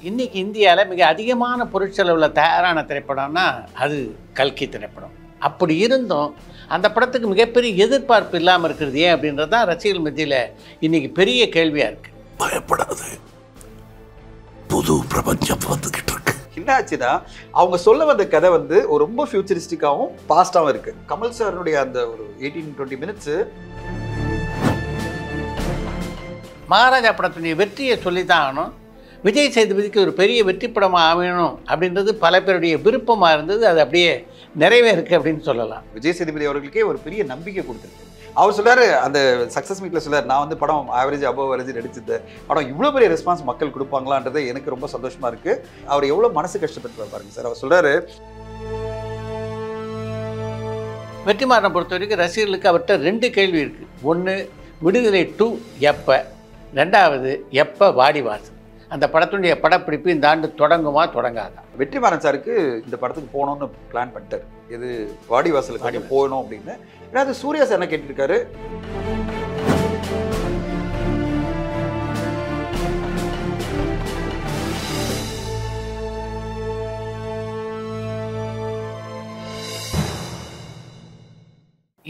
இன்னைக்கு இந்தியாவில் மிக அதிகமான பொருட்செலவில் தயாரான திரைப்படம்னா அது கல்கி திரைப்படம். அப்படி இருந்தும் அந்த படத்துக்கு மிகப்பெரிய எதிர்பார்ப்பு இல்லாமல் இருக்கிறது ஏன் அப்படின்றது தான் ரசிகர்கள் மத்தியில் இன்னைக்கு பெரிய கேள்வியாக இருக்குது. பயப்படாது, புது பிரபஞ்சம் வந்துகிட்டு இருக்கு. என்னாச்சுன்னா அவங்க சொல்ல வந்த கதை வந்து ஒரு ரொம்ப ஃபியூச்சரிஸ்டிக்காகவும் பாஸ்டாகவும் இருக்கு. கமல் சாருடைய அந்த ஒரு 18-20 மினிட்ஸ் மகாராஜா படத்துடைய வெற்றியை சொல்லித்தான் ஆகணும். விஜய் சேதுபதிக்கு ஒரு பெரிய வெற்றி படமாக அமையணும் அப்படின்றது பல பேருடைய விருப்பமாக இருந்தது. அது அப்படியே நிறைவேறுக்கு அப்படின்னு சொல்லலாம். விஜய் சேதுபதி அவர்களுக்கே ஒரு பெரிய நம்பிக்கை கொடுத்துருக்கு. அவர் சொல்றாரு அந்த சக்ஸஸ் மீட்ல சொல்றாரு, நான் வந்து படம் ஆவரேஜ் அபவ் ஆவரேஜ் நடிச்சது படம் இவ்வளோ பெரிய ரெஸ்பான்ஸ் மக்கள் கொடுப்பாங்களான்றது எனக்கு ரொம்ப சந்தோஷமா இருக்கு. அவர் எவ்வளோ மனசு கஷ்டப்பட்டு பாருங்க சார். அவர் சொல்றாரு, வெற்றிமாறனை பொறுத்த வரைக்கும் ரசிகர்களுக்கு அவர்கிட்ட 2 கேள்வி இருக்குது. ஒன்று, விடுதலை 2 எப்போ, 2வது எப்போ வாடிவாசல். அந்த படத்துடைய படப்பிடிப்பு இந்த ஆண்டு தொடங்குமா தொடங்காதா? வெற்றிமாறன் சாருக்கு இந்த படத்துக்கு போகணும்னு பிளான் பண்ணிட்டார். இது வாடிவாசலுக்கு போகணும் அப்படின்னு. ஏன்னா சூர்யா சார் என்ன கேட்டிருக்காரு,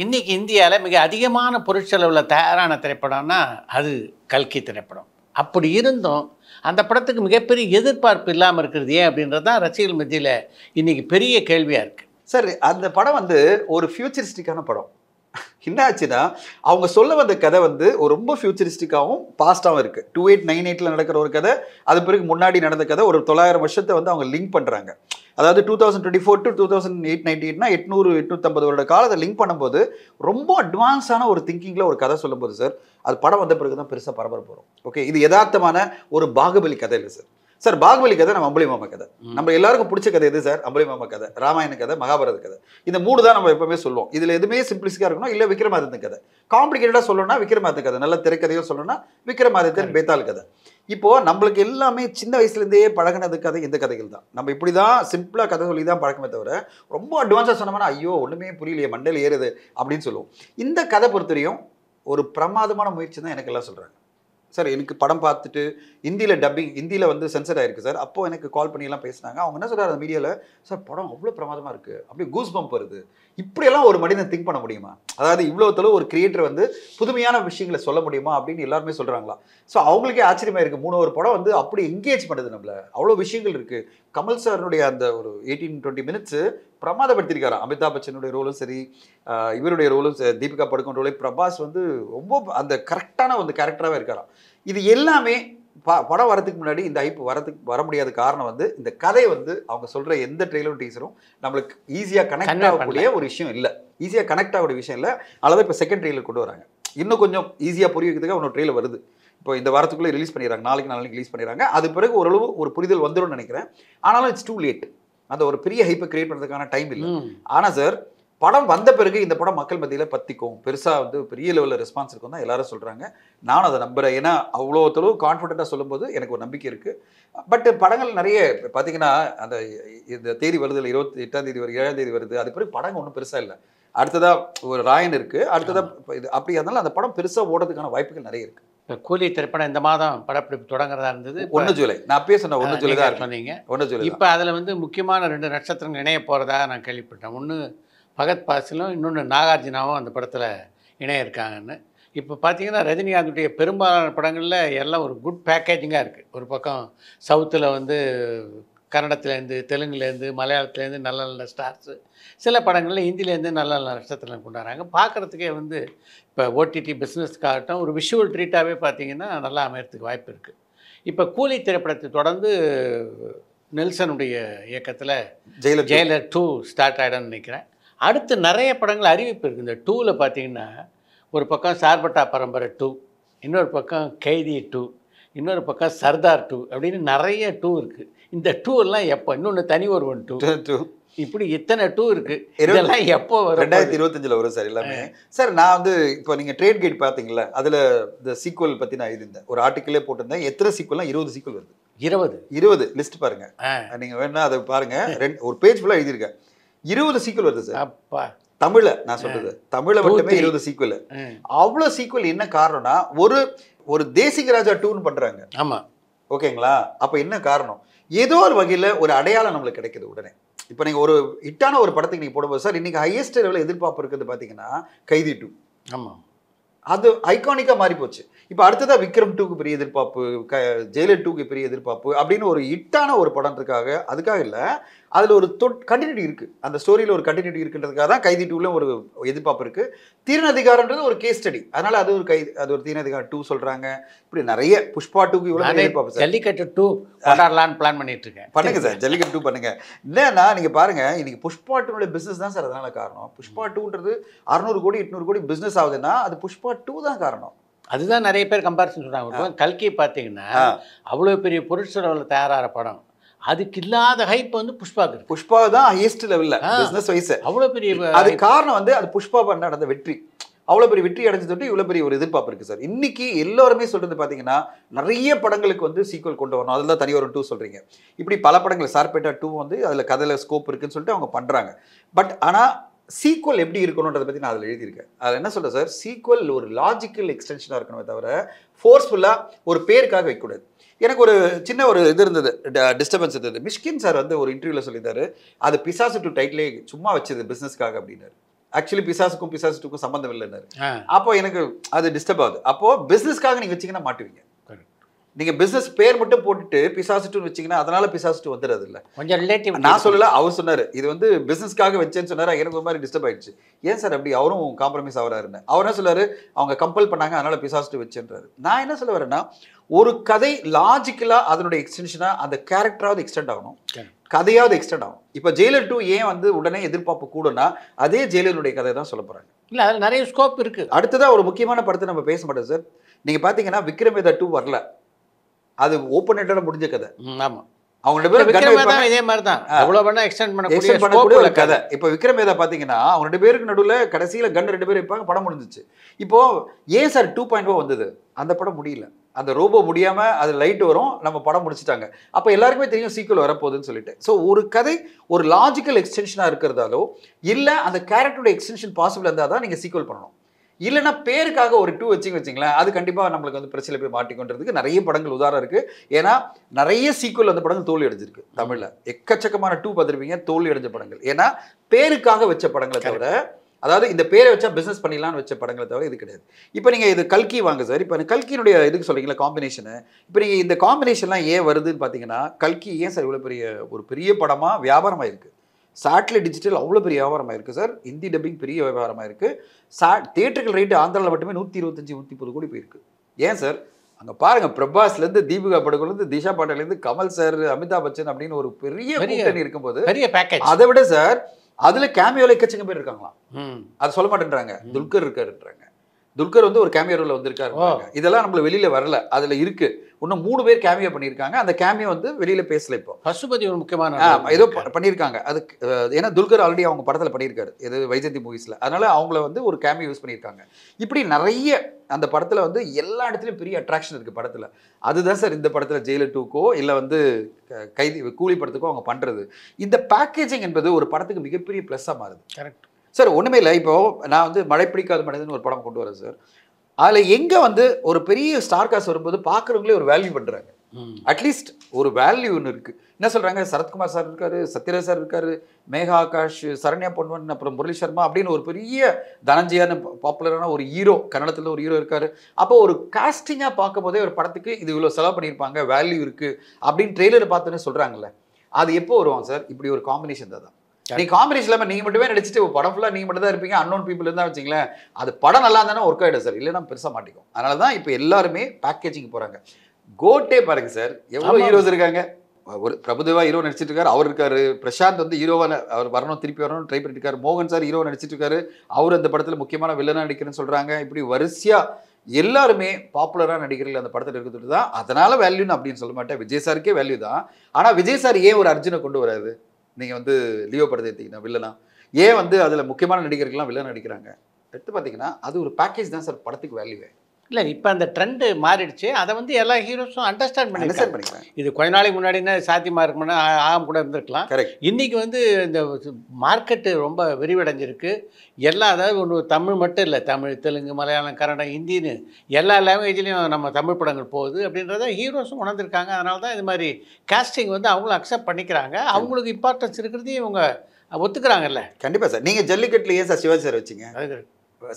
இன்றைக்கி இந்தியாவில் மிக அதிகமான பொருட்செலவில் தயாரான திரைப்படம்னா அது கல்கி திரைப்படம். அப்படி இருந்தும் அந்த படத்துக்கு மிகப்பெரிய எதிர்பார்ப்பு இல்லாமல் இருக்கிறது ஏன் அப்படின்றது தான் ரசிகர்கள் மத்தியில் இன்றைக்கி பெரிய கேள்வியாக இருக்குது. சார் அந்த படம் வந்து ஒரு ஃபியூச்சரிஸ்டிக்கான படம். என்னாச்சுன்னா அவங்க சொல்ல வந்த கதை வந்து ஒரு ரொம்ப ஃபியூச்சரிஸ்டிக்காகவும் பாஸ்டாகவும் இருக்குது. 2898 நடக்கிற ஒரு கதை, அது பிறகு முன்னாடி நடந்த கதை, ஒரு 900 வருஷத்தை வந்து அவங்க லிங்க் பண்ணுறாங்க. அதாவது 2024 to 2898னா 800-850 வருட காலத்தை லிங்க் பண்ணும்போது ரொம்ப அட்வான்ஸான ஒரு திங்கிங்கில் ஒரு கதை சொல்லும்போது சார், அது படம் வந்த பிறகு தான் பெருசாக பரபரப்பு வரும். ஓகே, இது யதார்த்தமான ஒரு பாகுபலி கதை இல்லை சார். சார் பாகுபலி கதை நம்ம அம்புலி மாமா கதை, நம்ம எல்லாருக்கும் பிடிச்ச கதை எது சார்? அம்புலி மாமா கதை, ராமாயண கதை, மகாபாரத கதை. இந்த 3 தான் நம்ம எப்பவுமே சொல்லுவோம். இதில் எதுவுமே சிம்பிளிஸ்டிக்காக இருக்கணும், இல்லை விக்ரமாதித்தன் கதை. காம்ப்ளிகேட்டடாக சொல்லணும்னா விக்ரமாதித்தன் கதை, நல்ல திரைக்கதையோ சொல்லணும்னா விக்ரமாதித்தன் பேத்தாள் கதை. இப்போ நம்மளுக்கு எல்லாமே சின்ன வயசுலேருந்தே பழகினது கதை இந்த கதைகள் தான். நம்ம இப்படி தான் சிம்பிளாக கதை சொல்லி தான் பழக்கமே தவிர ரொம்ப அட்வான்ஸாக சொன்னோம்னா ஐயோ ஒன்றுமே புரியலையே மண்டையில் ஏறுது அப்படின்னு சொல்லுவோம். இந்த கதை பொறுத்தவரையும் ஒரு பிரமாதமான முயற்சி தான் எனக்கு எல்லாம் சொல்கிறாங்க. சார் எனக்கு படம் பார்த்துட்டு ஹிந்தியில் டப்பிங், ஹிந்தியில் வந்து சென்சர் ஆயிருக்கு சார். அப்போது எனக்கு கால் பண்ணியெல்லாம் பேசினாங்க. அவங்க என்ன சொல்கிறாங்க அந்த மீடியாவில், சார் படம் அவ்வளோ பிரமாதமாக இருக்குது, அப்படியே கூஸ் பம்ப் வருது. இப்படியெல்லாம் ஒரு மனிதன் திங்க் பண்ண முடியுமா? அதாவது இவ்வளோ தொலைவு ஒரு கிரியேட்டர் வந்து புதுமையான விஷயங்களை சொல்ல முடியுமா அப்படின்னு எல்லாருமே சொல்கிறாங்களா. ஸோ அவங்களுக்கே ஆச்சரியமாக இருக்குது. 3 படம் வந்து அப்படி என்கேஜ் பண்ணுது நம்மளை. அவ்வளோ விஷயங்கள் இருக்குது. கமல் சாருடைய அந்த ஒரு 18-20 மினிட்ஸு பிரமாதப்படுத்திருக்காரு. அமிதாப் பச்சனுடைய ரோலும் சரி, இவருடைய ரோலும், தீபிகா படுகோன் ரோலே, பிரபாஸ் வந்து ரொம்ப அந்த கரெக்டான வந்து கேரக்டராகவே இருக்காராம். இது எல்லாமே படம் வரதுக்கு முன்னாடி இந்த ஹைப் வர முடியாத காரணம் வந்து இந்த கதை வந்து அவங்க சொல்கிற எந்த ட்ரெயிலரும் டீசரும் நம்மளுக்கு ஈஸியாக கனெக்ட் ஆகக்கூடிய ஒரு விஷயம் இல்லை. ஈஸியாக கனெக்ட் ஆகக்கூடிய விஷயம் இல்லை. அதனால இப்போ செகண்ட் ட்ரெயிலர் கொண்டு வராங்க. இன்னும் கொஞ்சம் ஈஸியாக புரிய வைக்கிறதுக்காக ஒன்று ட்ரெயிலர் வருது. இப்போ இந்த வாரத்துக்குள்ளே ரிலீஸ் பண்ணிடுறாங்க. நாளைக்கு ரிலீஸ் பண்ணிடுறாங்க. அது பிறகு ஓரளவு ஒரு புரிதல் வந்துடும் நினைக்கிறேன். ஆனாலும் இட்ஸ் டூ லேட். அந்த ஒரு பெரிய ஹைப்பை கிரியேட் பண்ணுறதுக்கான டைம் இல்லை. ஆனால் சார் படம் வந்த பிறகு இந்த படம் மக்கள் மத்தியில் பற்றிக்கும், பெருசாக வந்து பெரிய லெவலில் ரெஸ்பான்ஸ் இருக்கும் தான் எல்லாரும் சொல்கிறாங்க. நானும் அதை நம்புகிறேன். ஏன்னா அவ்வளோ தொழில் கான்ஃபிடென்ட்டாக சொல்லும்போது எனக்கு ஒரு நம்பிக்கை இருக்குது. பட் படங்கள் நிறைய பார்த்தீங்கன்னா அந்த இந்த தேதி வருது இல்லை, 28ஆம் தேதி வருது, 7ஆம் தேதி வருது. அது பிறகு படங்கள் ஒன்றும் பெருசாக இல்லை. அடுத்ததாக ஒரு ராயன் இருக்குது, அடுத்ததாக இது அப்படி. அதனால அந்த படம் பெருசாக ஓடுறதுக்கான வாய்ப்புகள் நிறைய இருக்குது. கூலி திரைப்படம் இந்த மாதம் படப்பிடிப்பு தொடங்குறதா இருந்தது. 1 ஜூலை நான் அப்பயே சொன்னேன். 1 ஜூலை தான் சொன்னீங்க. 1 ஜூலை. இப்போ அதில் வந்து முக்கியமான 2 நட்சத்திரங்கள் இணைய போகிறதா நான் கேள்விப்பட்டேன். ஒன்று பகத் பாசிலும், இன்னொன்று நாகார்ஜுனாவும் அந்த படத்தில் இணைய இருக்காங்கன்னு. இப்போ பார்த்தீங்கன்னா ரஜினிகாந்துடைய பெரும்பாலான படங்களில் எல்லாம் ஒரு குட் பேக்கேஜிங்காக இருக்குது. ஒரு பக்கம் சவுத்தில் வந்து கன்னடத்துலேருந்து, தெலுங்குலேருந்து, மலையாளத்துலேருந்து நல்ல நல்ல ஸ்டார்ஸு, சில படங்களில் ஹிந்திலேருந்து நல்ல நல்ல நட்சத்திரம் கொண்டாடுறாங்க. பார்க்குறதுக்கே வந்து இப்போ ஓடிடி பிஸ்னஸ்க்காகட்டும் ஒரு விஷுவல் ட்ரீட்டாகவே பார்த்தீங்கன்னா நல்லா அமையறதுக்கு வாய்ப்பு இருக்குது. இப்போ கூலி திரைப்படத்தை தொடர்ந்து நெல்சனுடைய இயக்கத்தில் ஜெயிலர் 2 ஸ்டார்ட் ஆகிடும்னு நினைக்கிறேன். அடுத்து நிறைய படங்கள் அறிவிப்பு இருக்குது. இந்த 2ல் பார்த்தீங்கன்னா ஒரு பக்கம் சார்பட்டா பரம்பரை 2, இன்னொரு பக்கம் கைதி 2, இன்னொரு பக்கம் சர்தார் 2 அப்படின்னு நிறைய 2 இருக்குது. இந்த 2 எல்லாம் எப்போ? இன்னொன்று தனி ஒருவன் 2, இப்படி இத்தனை 2 இருக்குது. இதெல்லாம் எப்போ வரும்? 2025 வரும் சார் எல்லாமே. சார் நான் வந்து இப்போ நீங்கள் ட்ரேட் கேட் பார்த்தீங்களா, அதில் இந்த சீக்குவல் பற்றி நான் எழுதியிருந்தேன், ஒரு ஆர்டிக்கிளே போட்டிருந்தேன். எத்தனை சீக்குவல்னா 20 சீக்குவல் வருது. 20 லிஸ்ட் பாருங்க. நீங்கள் வேணா அதை பாருங்க. ஒரு பேஜ் ஃபுல்லாக எழுதியிருக்கேன். 20 சீக்குவல் வருது சார். அப்பா தமிழ நான் சொல்றது, தமிழ மட்டுமே 20 சீக்குவல். அவ்வளோ சீக்குவல் என்ன காரணம்னா ஒரு தேசிக ராஜா 2ன்னு பண்றாங்க. ஆமா, ஓகேங்களா? அப்போ என்ன காரணம்? ஏதோ ஒரு வகையில் ஒரு அடையாளம் நம்மளுக்கு கிடைக்குது உடனே. இப்போ நீங்கள் ஒரு ஹிட்டான ஒரு படத்துக்கு நீங்கள் போடும்போது சார் இன்னைக்கு ஹையஸ்ட் லெவலில் எதிர்பார்ப்பு இருக்குது பார்த்தீங்கன்னா கைதி 2. ஆமாம், அது ஐகானிக்காக மாறி போச்சு. இப்போ அடுத்ததாக விக்ரம் 2க்கு பெரிய எதிர்பார்ப்பு, ஜெயிலர் 2க்கு பெரிய எதிர்பார்ப்பு அப்படின்னு ஒரு ஹிட்டான ஒரு படத்துக்காக, அதுக்காக இல்லை, அதில் ஒரு கண்டினியூட்டி இருக்குது, அந்த ஸ்டோரியில் ஒரு கண்டினியூட்டி இருக்குன்றதுக்காக தான் கைதி 2ல ஒரு எதிர்பார்ப்பு இருக்குது. தீரநதிகாரன்றது ஒரு கேஸ் ஸ்டடி, அதனால அது ஒரு தீரநதிகாரம் 2 சொல்கிறாங்க. இப்படி நிறைய புஷ்பா 2க்கு இவ்வளோ எதிர்பார்ப்பு சார். ஜல்லிக்கட்டு 2 கொண்டாடலான்னு பிளான் பண்ணிட்டு இருக்கேன். பண்ணுங்க சார், ஜல்லிக்கட்டு 2 பண்ணுங்க. என்னன்னா நீங்கள் பாருங்க, இன்னைக்கு புஷ்பா 2னுடைய பிஸ்னஸ் தான் சார் அதனால காரணம். புஷ்பா 2ன்றது 600 கோடி 800 கோடி பிஸ்னஸ் ஆகுதுன்னா அது புஷ்பா 2 தான் காரணம். அதுதான் நிறைய பேர் கம்பேரிசன் சொல்கிறாங்க. கல்கி பார்த்தீங்கன்னா அவ்வளோ பெரிய பொருட்செலவில் தயாராகிற படம், அதுக்கு இல்லாத ஹைப் வந்து புஷ்பாக்கு. புஷ்பா தான் ஹையஸ்ட் லெவலில் பிஸ்னஸ் வைஸ். அவ்வளோ பெரிய அது காரணம் வந்து அது புஷ்பா பண்ண நடந்த வெற்றி. அவ்வளோ பெரிய வெற்றி அடைஞ்சது இவ்வளோ பெரிய ஒரு எதிர்பார்ப்பு இருக்குது சார். இன்னைக்கு எல்லாருமே சொல்கிறது பார்த்தீங்கன்னா நிறைய படங்களுக்கு வந்து சீக்வல் கொண்டு வரணும், அதில் தான் தனியாக 2 சொல்கிறீங்க. இப்படி பல படங்கள் சார்பேட்டா 2 வந்து அதில் கதையில் ஸ்கோப் இருக்குன்னு சொல்லிட்டு அவங்க பண்ணுறாங்க. பட் ஆனால் சீக்வல் எப்படி இருக்கணுன்றதை பற்றி நான் அதில் எழுதியிருக்கேன். அதில் என்ன சொல்கிறேன் சார், சீக்வல் ஒரு லாஜிக்கல் எக்ஸ்டென்ஷனாக இருக்கணுமே தவிர ஃபோர்ஸ்ஃபுல்லாக ஒரு பேருக்காக வைக்கக்கூடாது. எனக்கு ஒரு சின்ன ஒரு இது இருந்தது, டிஸ்டர்பன்ஸ் இருந்தது. மிஷ்கின் சார் வந்து ஒரு இன்டர்வியூவில் சொல்லியிருந்தாரு, அது பிசாசு 2 டைட்டிலே சும்மா வச்சது பிஸ்னஸ்க்காக அப்படின்னாரு. ஆக்சுவலி பிசாசுக்கும் பிசாசு 2க்கும் சம்மந்தம் இல்லைன்னாரு. அப்போ எனக்கு அது டிஸ்டர்ப் ஆகுது. அப்போது பிஸ்னஸ்க்காக நீங்கள் வச்சிங்கன்னா மாட்டுவீங்க. நீங்கள் பிஸ்னஸ் பேர் மட்டும் போட்டுட்டு பிசாசு 2 வச்சிங்கன்னா அதனால பிசாசு 2 வந்துடுறது இல்லை. கொஞ்சம் ரிலேட்டிவ். நான் சொல்லல, அவர் சொன்னார் இது வந்து பிஸ்னஸ்க்காக வச்சேன்னு சொன்னார். எனக்கு ஒரு மாதிரி டிஸ்டர்ப் ஆயிடுச்சு. ஏன் சார் அப்படி, அவரும் காம்ப்ரமைஸ் ஆகிறாருன்னு. அவர் என்ன சொல்லாரு, அவங்க கம்பல் பண்ணாங்க அதனால பிசாசு 2 வச்சேன்றாரு. நான் என்ன சொல்ல வரேன்னா, ஒரு கதை லாஜிக்கலாக அதனுடைய எக்ஸ்டென்ஷனாக அந்த கேரக்டராவது எக்ஸ்டெண்ட் ஆகணும், கதையாவது எக்ஸ்டெண்ட் ஆகும். இப்போ ஜெயிலர் 2 ஏன் வந்து உடனே எதிர்பார்ப்பு கூடனா அதே ஜெயிலருடைய கதை தான் சொல்ல போகிறாங்க. இல்லை, அதில் நிறைய ஸ்கோப் இருக்குது. அடுத்ததாக ஒரு முக்கியமான படத்தை நம்ம பேச மாட்டோம் சார். நீங்கள் பார்த்தீங்கன்னா விக்ரமேதா 2 வரல, அது ஓப்பன் எண்டடாக முடிஞ்ச கதை. ஆமாம், அவங்க 2 பேரும் இதே மாதிரி தான் எவ்வளோ வேணா எக்ஸ்டெண்ட் பண்ணக்கூடிய ஒரு கதை. இப்போ விக்ரமேதா பார்த்தீங்கன்னா அவங்க 2 பேருக்கு நடுவில் கடைசியில் கன் 2 பேர் வைப்பாங்க, படம் முடிஞ்சிச்சு. இப்போ ஏன் சார் 2.0 வந்தது, அந்த படம் முடியல, அந்த ரோபோ முடியாமல் அது லைட் வரும், நம்ம படம் முடிச்சிட்டாங்க. அப்போ எல்லாருக்குமே தெரியும் சீக்வல் வரப்போகுதுன்னு சொல்லிட்டு. ஸோ ஒரு கதை ஒரு லாஜிக்கல் எக்ஸ்டென்ஷனாக இருக்கிறதாலோ இல்லை அந்த கேரக்டரோட எக்ஸ்டென்ஷன் பாசிபிள் இருந்தால் தான் நீங்கள் சீக்வல் பண்ணணும். இல்லைன்னா பேருக்காக ஒரு 2 வச்சிங்களேன், அது கண்டிப்பாக நம்மளுக்கு வந்து பிரச்சனை போய் மாட்டிக்கொண்டதுக்கு நிறைய படங்கள் உதாரணம் இருக்குது. ஏன்னா நிறைய சீக்வல் அந்த படங்கள் தோல்வி அடைஞ்சிருக்கு. தமிழில் எக்கச்சக்கமான 2 பார்த்துருப்பீங்க தோல்வி அடைஞ்ச படங்கள். ஏன்னா பேருக்காக வச்ச படங்களை தவிர, அதாவது இந்த பேரை வச்சா பிஸ்னஸ் பண்ணிடலான்னு வச்ச படங்களை தவிர இது கிடையாது. இப்போ நீங்கள் இது கல்கி வாங்க சார். இப்போ கல்கியினுடைய இதுக்கு சொல்கிறீங்களா காம்பினேஷனு, இப்போ நீங்கள் இந்த காம்பினேஷன்லாம் ஏன் வருதுன்னு பார்த்தீங்கன்னா, கல்கி ஏன் சார் இவ்வளோ ஒரு பெரிய படமாக வியாபாரமாக இருக்குது. சேட்டலைட் டிஜிட்டல் அவ்வளோ பெரிய வியாபாரமாக இருக்குது சார். ஹிந்தி டப்பிங் பெரிய வியாபாரமாக இருக்குது. தியேட்டர்கள் ரேட்டு ஆந்திராவில் மட்டுமே 125 130 கோடி போயிருக்கு. ஏன் சார், அங்கே பாருங்கள், பிரபாஸ்லேருந்து தீபிகா படுகோலேருந்து திஷா பாட்டேலேருந்து கமல் சார், அமிதாப் பச்சன் அப்படின்னு ஒரு பெரிய கூட்டணி இருக்கும்போது பெரிய பேக்கேஜ். அதை விட சார் அதில் கேமியோவில் எக்கச்சக்க பேர் இருக்காங்களாம். அதை சொல்ல மாட்டேன்றாங்க. துல்கர் இருக்காருன்றாங்க. துல்கர் வந்து ஒரு கேமியோ ரோல்ல வந்திருக்காரு. இதெல்லாம் நம்மள வெளியில வரல, அதுல இருக்கு. இன்னும் 3 பேர் கேமியோ பண்ணியிருக்காங்க. அந்த கேமியோ வந்து வெளியில பேசல. இப்போ பசுபதி ஒரு முக்கியமான ஏதோ பண்ணியிருக்காங்க. அது ஏன்னா துல்கர் ஆல்ரெடி அவங்க படத்தில் பண்ணியிருக்காரு, எது வைஜெயந்தி மூவிஸில். அதனால அவங்கள வந்து ஒரு கேமியோ யூஸ் பண்ணியிருக்காங்க. இப்படி நிறைய அந்த படத்தில் வந்து எல்லா இடத்துலையும் பெரிய அட்ராக்ஷன் இருக்குது படத்தில். அதுதான் சார் இந்த படத்தில் ஜெயிலர் 2க்கோ இல்லை வந்து கைதி கூலி படத்துக்கோ அவங்க பண்ணுறது. இந்த பேக்கேஜிங் என்பது ஒரு படத்துக்கு மிகப்பெரிய ப்ளஸ்ஸாக மாறுது. Correct sir. ஒன்றுமே இல்லை, இப்போது நான் வந்து மழை பிடிக்காத மனிதன் ஒரு படம் கொண்டு வரேன் சார். அதில் எங்கே வந்து ஒரு பெரிய ஸ்டார் காஸ்ட் வரும்போது பார்க்குறவங்களே ஒரு வேல்யூ பண்ணுறாங்க. அட்லீஸ்ட் ஒரு வேல்யூ ஒன்று இருக்குது. என்ன சொல்கிறாங்க, சரத்குமார் சார் இருக்கார், சத்யராஜ் சார் இருக்கார், மேகா ஆகாஷ், சரண்யா பொன்வன், அப்புறம் முரளி சர்மா அப்படின்னு ஒரு பெரிய தனஞ்சியான பாப்புலரான ஒரு ஹீரோ, கன்னடத்தில் ஒரு ஹீரோ இருக்கார். அப்போ ஒரு காஸ்டிங்காக பார்க்கும் போதே ஒரு படத்துக்கு இது இவ்வளோ செலவு பண்ணியிருப்பாங்க, வேல்யூ இருக்குது அப்படின்னு ட்ரெய்லரை பார்த்துன்னு சொல்கிறாங்கல்ல. அது எப்போ வருவாங்க சார்? இப்படி ஒரு காம்பினேஷன் தான். நீங்கள் காம்பினேஷன் இல்லாமல் நீங்கள் மட்டுமே நடிச்சிட்டு படம் ஃபுல்லாக நீங்கள் மட்டும் தான் இருப்பீங்க, அன்னோன் பீப்புள் இருந்தால் வச்சிங்களேன், அது படம் நல்லா இருந்தானே ஒர்க் ஆகிடும் சார், இல்லைன்னா பெருசாக மாட்டிக்கும். அதனால தான் இப்போ எல்லாருமே பேக்கேஜிங் போகிறாங்க. கோட்டே பாருங்க சார், எவ்வளோ ஹீரோஸ் இருக்காங்க. ஒரு பிரபுதேவா ஹீரோ நடிச்சிட்டு இருக்காரு, அவர் இருக்காரு. பிரசாந்த் வந்து ஹீரோவாக அவர் வரணும், திருப்பி வரணும் ட்ரை பண்ணிட்டு இருக்காரு. மோகன் சார் ஹீரோ நடிச்சிட்டு இருக்காரு, அவர் அந்த படத்தில் முக்கியமான வில்லனாக நடிக்கிறேன்னு சொல்கிறாங்க. இப்படி வரிசையாக எல்லாருமே பாப்புலராக நடிகர்கள் அந்த படத்தில் இருக்கிறது தான். அதனால வேல்யூன்னு அப்படின்னு சொல்ல மாட்டேன், விஜய் சாருக்கே வேல்யூ தான். ஆனால் விஜய் சார் ஏன் ஒரு அர்ஜுனை கொண்டு வராது? நீங்கள் வந்து லியோ படத்தை எடுத்தீங்கன்னா வில்லனா, ஏன் வந்து அதில் முக்கியமான நடிகர்கள்லாம் வில்லன் நடிக்கிறாங்க? எடுத்து பார்த்தீங்கன்னா அது ஒரு பேக்கேஜ் தான் சார் படத்துக்கு வேல்யூவே. இல்லை இப்போ அந்த ட்ரெண்டு மாறிடுச்சு. அதை வந்து எல்லா ஹீரோஸும் அண்டர்ஸ்டாண்ட் அண்டர்ஸ்டாண்ட் பண்ணிருக்காங்க. பண்ணிக்கிறேன். இது கொஞ்ச நாளைக்கு முன்னாடினா சாத்தியமாக இருக்கும்னா ஆகாம கூட இருந்திருக்கலாம். கரெக்ட். இன்றைக்கி வந்து இந்த மார்க்கெட்டு ரொம்ப விரிவடைஞ்சிருக்கு. அதாவது ஒன்று தமிழ் மட்டும் இல்லை, தமிழ், தெலுங்கு, மலையாளம், கன்னடம், ஹிந்தின்னு எல்லா லாங்குவேஜ்லேயும் நம்ம தமிழ் படங்கள் போகுது அப்படின்றத ஹீரோஸும் உணர்ந்திருக்காங்க. அதனால தான் இது மாதிரி காஸ்டிங் வந்து அவங்களும் அக்செப்ட் பண்ணிக்கிறாங்க. அவங்களுக்கு இம்பார்ட்டன்ஸ் இருக்கிறதையும் இவங்க ஒத்துக்கிறாங்கல்ல. கண்டிப்பாக சார். நீங்கள் ஜல்லிக்கட்டுல ஏன் சார் சிவாஜி சார் வச்சிங்க? அது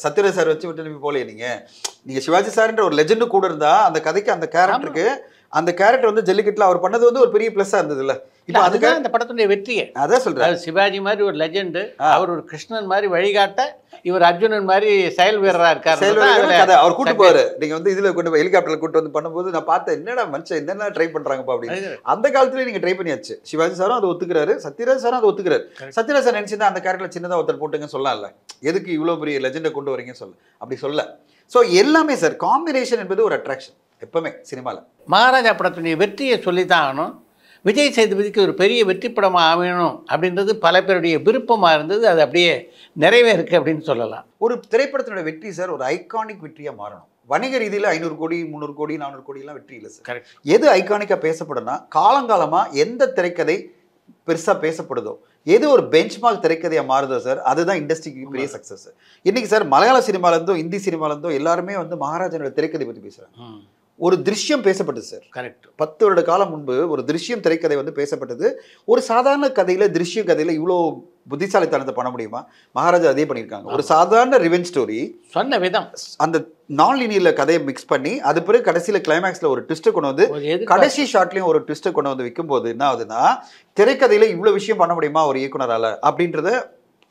சத்யராஜ் சார் வச்சு விட்டு போலே நீங்க சிவாஜி சார்ன்ற ஒரு லெஜெண்டு கூட இருந்தா அந்த கதைக்கு அந்த கேரக்டருக்கு அந்த கேரக்டர் வந்து ஜல்லிக்கட்டுல அவர் பண்ணது வந்து ஒரு பெரிய பிளஸ்ஸா இருந்தது இல்ல. இப்போ அதுதான் அந்த படத்துடைய வெற்றியே. அதான் சொல்றேன். சிவாஜி மாதிரி ஒரு லெஜெண்டு, அவர் ஒரு கிருஷ்ணன் மாதிரி வழிகாட்ட, இவர் அர்ஜுனன் மாதிரி செயல் வீரரா இருக்காரு. அவர் கூட்டு போவாரு. நீங்க வந்து இதுல கொண்டு ஹெலிகாப்டர்ல கூட்டு வந்து பண்ணும்போது நான் பார்த்தேன், என்னடா மனுஷன் என்னென்ன ட்ரை பண்றாங்கப்பா அப்படின்னு. அந்த காலத்துல நீங்க ட்ரை பண்ணியாச்சு. சிவாஜி சாரும் அதை ஒத்துக்கிறாரு, சத்யராஜ் சாரும் அதை ஒத்துக்கிறாரு. சத்யராஜ் சார் நினைச்சிருந்தா அந்த கேரக்டர் சின்னதா ஒருத்தர் போட்டுங்கன்னு சொல்லலாம்ல, எதுக்கு இவ்வளவு பெரிய லெஜெண்டை கொண்டு வரீங்கன்னு சொல்ல அப்படி சொல்ல. ஸோ எல்லாமே சார் காம்பினேஷன் என்பது ஒரு அட்ராக்ஷன் எப்பவுமே சினிமாவில். மகாராஜா படத்துடைய வெற்றியை சொல்லித்தான் ஆகணும். விஜய் சேதுபதிக்கு ஒரு பெரிய வெற்றி படமாக அமையணும் அப்படின்றது பல பேருடைய விருப்பமாக இருந்தது. அது அப்படியே நிறைவேறுக்கு அப்படின்னு சொல்லலாம். ஒரு திரைப்படத்தினுடைய வெற்றி சார் ஒரு ஐகானிக் வெற்றியாக மாறணும். வணிக ரீதியில் 500 கோடி 300 கோடி 400 கோடிலாம் வெற்றி இல்லை சார். கரெக்ட். எது ஐகானிக்காக பேசப்படும்னா காலங்காலமாக எந்த திரைக்கதை பெருசாக பேசப்படுதோ, எது ஒரு பெஞ்ச்மார்க் திரைக்கதையாக மாறுதோ சார், அதுதான் இண்டஸ்ட்ரிக்கு பெரிய சக்ஸஸ். இன்னைக்கு சார் மலையாள சினிமாலேருந்தோ ஹிந்தி சினிமாலேருந்தோ எல்லாருமே வந்து மகாராஜனோட திரைக்கதை பற்றி பேசுகிறாங்க. ஒரு திருஷ்யம் பேசப்பட்டது சார். கரெக்ட். 10 வருட காலம் முன்பு ஒரு திருஷ்யம் திரைக்கதை வந்து பேசப்பட்டது. ஒரு சாதாரண கதையில திருஷ்யம் கதையில இவ்வளோ புத்திசாலித்தனத்தை பண்ண முடியுமா? மகாராஜா அதே பண்ணியிருக்காங்க. ஒரு சாதாரண ரிவெஞ்ச் ஸ்டோரி சொன்ன விதம், அந்த நான் லீனியர்ல கதையை மிக்ஸ் பண்ணி அது பிறகு கடைசியில கிளைமேக்ஸ்ல ஒரு ட்விஸ்ட்டை கொண்டு வந்து கடைசி ஷாட்லயும் ஒரு ட்விஸ்ட்டை கொண்டு வந்து வைக்கும் போது என்ன ஆகுதுன்னா, திரைக்கதையில இவ்வளவு விஷயம் பண்ண முடியுமா ஒரு இயக்குனரால அப்படின்றத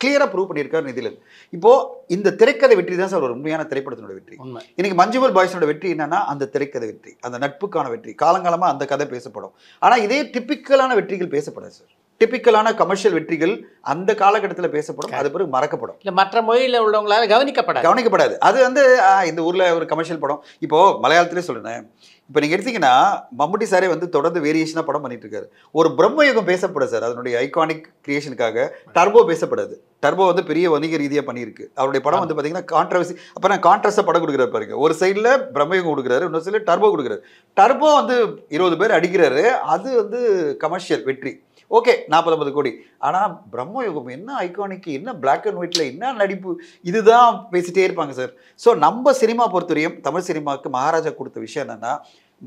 கிளியரா ப்ரூவ் பண்ணியிருக்காரு நிதிலன். இப்போ இந்த திரைக்கதை வெற்றி தான் சார் ஒரு உண்மையான திரைப்படத்தினோட வெற்றி. இன்னைக்கு மஞ்சுமல் பாய்ஸோட வெற்றி என்னன்னா அந்த திரைக்கதை வெற்றி, அந்த நட்புக்கான வெற்றி. காலங்காலமா அந்த கதை பேசப்படும். ஆனா இதே டிப்பிக்கலான வெற்றிகள் பேசப்படாது சார். டிப்பிக்கலான கமர்ஷியல் வெற்றிகள் அந்த காலகட்டத்தில் பேசப்படும், அது பிறகு மறக்கப்படும். இல்லை மற்ற மொழியில் உள்ளவங்களால கவனிக்கப்படாது. அது வந்து இந்த ஊர்ல ஒரு கமர்ஷியல் படம். இப்போ மலையாளத்திலே சொல்றேன். இப்போ நீங்கள் எடுத்தீங்கன்னா மம்முட்டி சாரே வந்து தொடர்ந்து வேரியேஷனாக படம் பண்ணிட்டு இருக்காரு. ஒரு பிரம்மயுகம் பேசப்படாது சார். அதனுடைய ஐகானிக் கிரியேஷனுக்காக டர்போ பேசப்படாது. டர்போ வந்து பெரிய வணிக ரீதியாக பண்ணியிருக்கு. அவருடைய படம் வந்து பார்த்தீங்கன்னா கான்ட்ரவர்சி. அப்போ நான் கான்ட்ராஸ்டாக படம் கொடுக்குறாரு பாருங்க. ஒரு சைடில் பிரம்மயுகம் கொடுக்குறாரு, இன்னொரு சைடில் டர்போ கொடுக்குறாரு. டர்போ வந்து 20 பேர் அடிக்கிறாரு, அது வந்து கமர்ஷியல் வெற்றி. ஓகே 40-50 கோடி. ஆனால் பிரம்மயுகம் என்ன ஐகானிக், என்ன பிளாக் அண்ட் ஒயிட்ல என்ன நடிப்பு, இதுதான் பேசிட்டே இருப்பாங்க சார். ஸோ நம்ம சினிமா பொறுத்தவரையும் தமிழ் சினிமாவுக்கு மகாராஜா கொடுத்த விஷயம் என்னன்னா,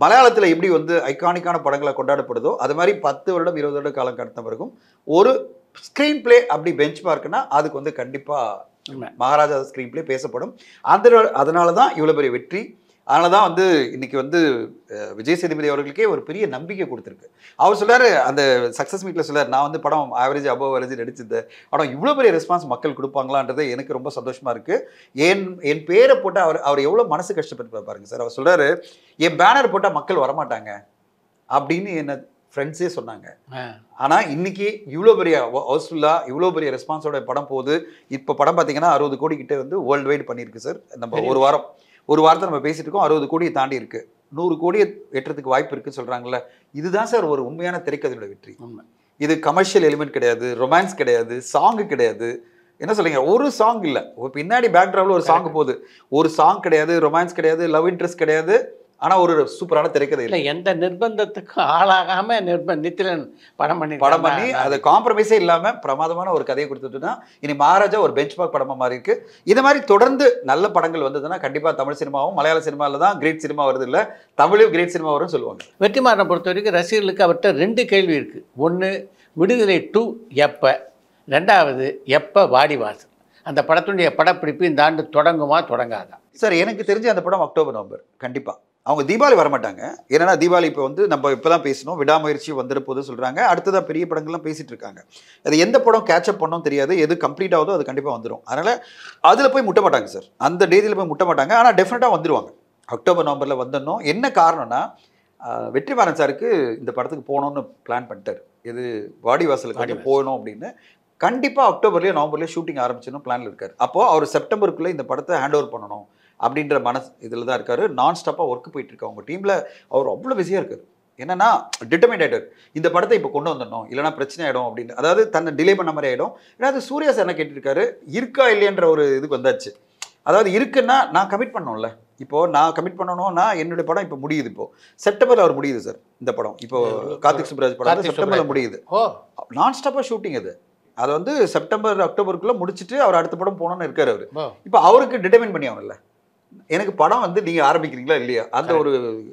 மலையாளத்தில் எப்படி வந்து ஐகானிக்கான படங்களை கொண்டாடப்படுதோ அது மாதிரி 10 வருடம் 20 வருட காலம் கடந்த பிறகும் ஒரு ஸ்க்ரீன் பிளே அப்படி பெஞ்ச் மார்க்னா அதுக்கு வந்து கண்டிப்பாக மகாராஜா ஸ்க்ரீன் பிளே பேசப்படும். அதனால தான் இவ்வளோ பெரிய வெற்றி. அதனால தான் வந்து இன்னைக்கு வந்து விஜய் சேதுபதி அவர்களுக்கே ஒரு பெரிய நம்பிக்கை கொடுத்துருக்கு. அவர் சொல்லாரு அந்த சக்ஸஸ் மீட்டில் சொல்லார், நான் வந்து படம் ஆவரேஜ் அபவ் ஆவரேஜ் நடிச்சிருந்தேன், படம் இவ்வளோ பெரிய ரெஸ்பான்ஸ் மக்கள் கொடுப்பாங்களான்றது எனக்கு ரொம்ப சந்தோஷமாக இருக்குது. என் பேரை போட்டு அவர் எவ்வளோ மனசு கஷ்டப்பட்டு பாருங்க சார். அவர் சொல்கிறாரு, என் பேனர் போட்டால் மக்கள் வரமாட்டாங்க அப்படின்னு என்ன ஃப்ரெண்ட்ஸே சொன்னாங்க. ஆனால் இன்னைக்கு இவ்வளோ பெரிய ஹவுஸ்ஃபுல்லாக இவ்வளோ பெரிய ரெஸ்பான்ஸோட படம் போகுது. இப்போ படம் பார்த்தீங்கன்னா 60 கோடி கிட்டே வந்து வேர்ல்டு வைடு பண்ணியிருக்கு சார். நம்ம ஒரு வாரத்தை நம்ம பேசிட்டு இருக்கோம், 60 கோடியை தாண்டி இருக்கு. 100 கோடியை எட்டுறதுக்கு வாய்ப்பு இருக்குன்னு சொல்றாங்கல்ல. இதுதான் சார் ஒரு உண்மையான திரைக்கதையோட வெற்றி. இது கமர்ஷியல் எலிமெண்ட் கிடையாது, ரொமான்ஸ் கிடையாது, சாங்கு கிடையாது. என்ன சொல்றீங்க, ஒரு சாங் இல்லை, பின்னாடி பேக்ரவுண்ட்ல ஒரு சாங் போகுது. ஒரு சாங் கிடையாது, ரொமான்ஸ் கிடையாது, லவ் இன்ட்ரெஸ்ட் கிடையாது. ஆனால் ஒரு சூப்பரான திரைக்கதை இல்லை. எந்த நிர்பந்தத்துக்கும் ஆளாகாம நித்திலன் படம் பண்ணி அதை காம்ப்ரமைஸே இல்லாமல் பிரமாதமான ஒரு கதையை கொடுத்துட்டுனா இனி மகாராஜா ஒரு பெஞ்ச் மார்க் படமாக மாறி இருக்கு. இது மாதிரி தொடர்ந்து நல்ல படங்கள் வந்ததுன்னா கண்டிப்பாக தமிழ் சினிமாவும் மலையாள சினிமாவில் தான் கிரேட் சினிமா வருது, இல்லை தமிழும் கிரேட் சினிமா வரும்னு சொல்லுவாங்க. வெற்றிமாறனை பொறுத்த வரைக்கும் ரசிகர்களுக்கு அவர்கிட்ட 2 கேள்வி இருக்குது. ஒன்று, விடுதலை 2 எப்போ, 2வது எப்போ வாடிவாசல். அந்த படத்துடைய படப்பிடிப்பு இந்த ஆண்டு தொடங்குமா தொடங்காதா? சார் எனக்கு தெரிஞ்சு அந்த படம் அக்டோபர் நவம்பர் கண்டிப்பாக. அவங்க தீபாவளி வரமாட்டாங்க. ஏன்னா தீபாவளி இப்போ வந்து நம்ம இப்போ தான் பேசணும், விடாமுயற்சி வந்துட போது சொல்கிறாங்க. அடுத்ததாக பெரிய படங்கள்லாம் பேசிகிட்டு இருக்காங்க. அது எந்த படம் கேட்சப் பண்ணவும் தெரியாது, எது கம்ப்ளீட் ஆகுதோ அது கண்டிப்பாக வந்துடும். அதனால் அதில் போய் முட்ட மாட்டாங்க சார், அந்த டேட்டில் போய் முட்ட மாட்டாங்க. ஆனால் டெஃபினட்டாக வந்துடுவாங்க. அக்டோபர் நவம்பரில் வந்துடணும். என்ன காரணம்னா, வெற்றிமாறன் சாருக்கு இந்த படத்துக்கு போகணுன்னு பிளான் பண்ணிட்டார். இது வாடிவாசலுக்கு போகணும் அப்படின்னு. கண்டிப்பாக அக்டோபர்லேயோ நவம்பர்லேயோ ஷூட்டிங் ஆரம்பிச்சிடணும் பிளானில் இருக்கார். அப்போது அவர் செப்டம்பருக்குள்ளே இந்த படத்தை ஹேண்ட் ஓவர் பண்ணணும் அப்படின்ற இதில் தான் இருக்காரு. நான் ஸ்டாப்பாக ஒர்க் போயிட்டு இருக்கு அவங்க டீமில். அவர் அவ்வளோ பிஸியாக இருக்காரு. என்னன்னா டிட்டர்மைண்ட் ஆகிட்டார், இந்த படத்தை இப்போ கொண்டு வந்துடணும், இல்லைனா பிரச்சனை ஆகிடும் அப்படின்னு. அதாவது தன்னை டிலே பண்ண மாதிரி ஆகிடும். ஏன்னா அது சூர்யா சார் என்ன கேட்டிருக்காரு, இருக்கா இல்லையன்ற ஒரு இதுக்கு வந்தாச்சு. அதாவது இருக்குன்னா நான் கமிட் பண்ணோம்ல, இப்போ நான் கமிட் பண்ணணும்னா என்னுடைய படம் இப்போ முடியுது. இப்போ செப்டம்பர்ல அவர் முடியுது சார் இந்த படம். இப்போ கார்த்திக் சுப்ராஜ் படம் செப்டம்பர்ல முடியுது. நான் ஸ்டாப்பா ஷூட்டிங் அது. அதை வந்து செப்டம்பர் அக்டோபருக்குள்ள முடிச்சுட்டு அவர் அடுத்த படம் போகணும்னு இருக்காரு அவரு. இப்போ அவருக்கு டிட்டர்மைன் பண்ணி ஆகணும்ல, எனக்கு படம் வந்து நீங்க ஆரம்பிக்கிறீங்களா இல்லையா, அந்த ஒரு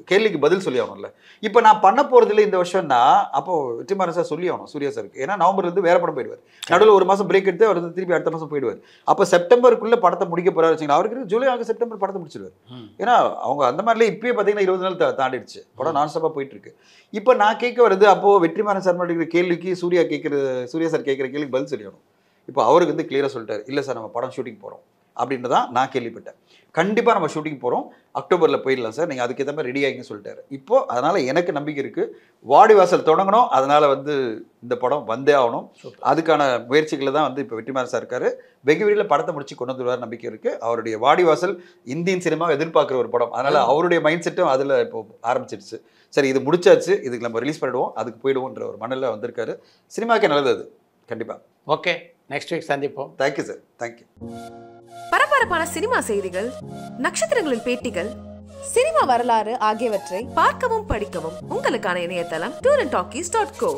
கேள்விக்கு பதில் சொல்லி ஆகணும்ல. இப்போ நான் பண்ண போறது இல்லை இந்த வருஷம்னா அப்போ வெற்றிமாறன் சார் சொல்லி ஆகணும் சூர்யா சாருக்கு. ஏன்னா நவம்பர்ல இருந்து வேற படம் போயிடுவார், நடுவில் ஒரு மாசம் பிரேக் எடுத்து அவர் திருப்பி அடுத்த மாசம் போயிடுவார். அப்போ செப்டம்பருக்குள்ள படத்தை முடிக்க போறாரு வச்சுங்களா, அவருக்கு ஜூலை ஆகஸ்ட் செப்டம்பர் படத்தை முடிச்சிடுவார். ஏன்னா அவங்க அந்த மாதிரிலாம் இப்பயே பார்த்தீங்கன்னா 20 நாள் தாண்டிடுச்சு, படம் நான் ஸ்டாப்பா போயிட்டு இருக்கு. இப்போ நான் கேட்க வருது, அப்போ வெற்றிமாறன் சார் இருக்கிற கேள்விக்கு சூர்யா சார் கேட்குற கேள்விக்கு பதில் சொல்லி ஆகணும். இப்போ அவருக்கு வந்து கிளியரா சொல்லிட்டாரு, இல்லை சார் நம்ம படம் ஷூட்டிங் போறோம் அப்படின்றதான் நான் கேள்விப்பட்டேன். கண்டிப்பாக நம்ம ஷூட்டிங் போகிறோம், அக்டோபரில் போயிடலாம் சார், நீங்கள் அதுக்கேற்ற மாதிரி ரெடி ஆகிங்கன்னு சொல்லிட்டாரு. இப்போ அதனால் எனக்கு நம்பிக்கை இருக்குது, வாடிவாசல் தொடங்கணும், அதனால் வந்து இந்த படம் வந்தே ஆகணும். அதுக்கான முயற்சிகளை தான் வந்து இப்போ வெற்றிமாறன் சார் இருக்காரு. வெகு விரைவில் படத்தை முடிச்சு கொண்டு வந்துடுவார் நம்பிக்கை இருக்குது. அவருடைய வாடிவாசல் இந்தியன் சினிமாவை எதிர்பார்க்குற ஒரு படம், அதனால் அவருடைய மைண்ட் செட்டும் அதில் இப்போ ஆரம்பிச்சிடுச்சு. சரி இது முடிச்சாச்சு, இதுக்கு நம்ம ரிலீஸ் பண்ணிடுவோம், அதுக்கு போயிடுவோன்ற ஒரு மனநிலை வந்திருக்காரு. சினிமாவுக்கே நல்லது அது கண்டிப்பாக. ஓகே, நெக்ஸ்ட் வீக் சந்திப்போம். Thank you sir, thank you. பரபரப்பான சினிமா செய்திகள், நட்சத்திரங்களின் பேட்டிகள், சினிமா வரலாறு ஆகியவற்றை பார்க்கவும் படிக்கவும் உங்களுக்கான இணையதளம் tourantalkies.co.